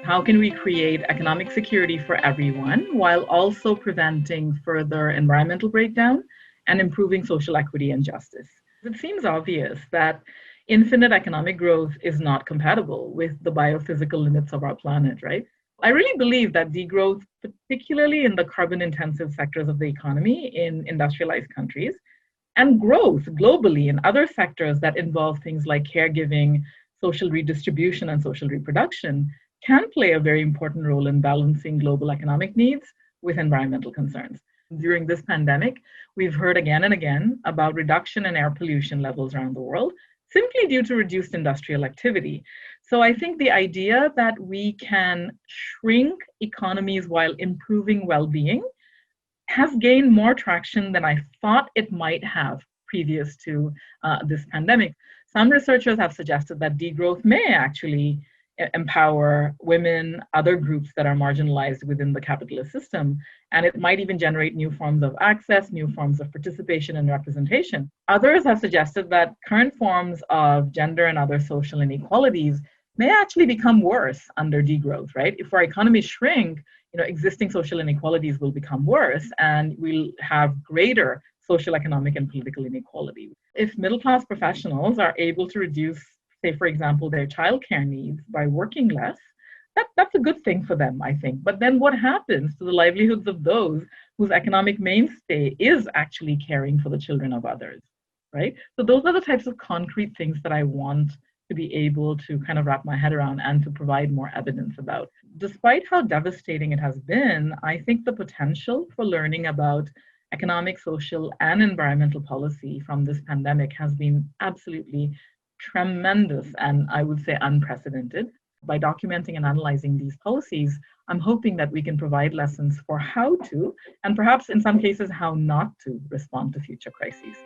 How can we create economic security for everyone while also preventing further environmental breakdown and improving social equity and justice? It seems obvious that infinite economic growth is not compatible with the biophysical limits of our planet, right? I really believe that degrowth, particularly in the carbon-intensive sectors of the economy in industrialized countries, and growth globally in other sectors that involve things like caregiving, social redistribution, and social reproduction, can play a very important role in balancing global economic needs with environmental concerns. During this pandemic, we've heard again and again about reduction in air pollution levels around the world, simply due to reduced industrial activity. So I think the idea that we can shrink economies while improving well-being has gained more traction than I thought it might have previous to this pandemic. Some researchers have suggested that degrowth may actually empower women, other groups that are marginalized within the capitalist system, and it might even generate new forms of access, new forms of participation and representation. Others have suggested that current forms of gender and other social inequalities may actually become worse under degrowth, right? If our economies shrink, existing social inequalities will become worse and we'll have greater social, economic, and political inequality. If middle-class professionals are able to reduce, say, for example, their childcare needs by working less, that's a good thing for them, I think. But then what happens to the livelihoods of those whose economic mainstay is actually caring for the children of others, right? So those are the types of concrete things that I want to be able to kind of wrap my head around and to provide more evidence about. Despite how devastating it has been, I think the potential for learning about economic, social, and environmental policy from this pandemic has been absolutely tremendous and I would say unprecedented. By documenting and analyzing these policies, I'm hoping that we can provide lessons for how to, and perhaps in some cases, how not to respond to future crises.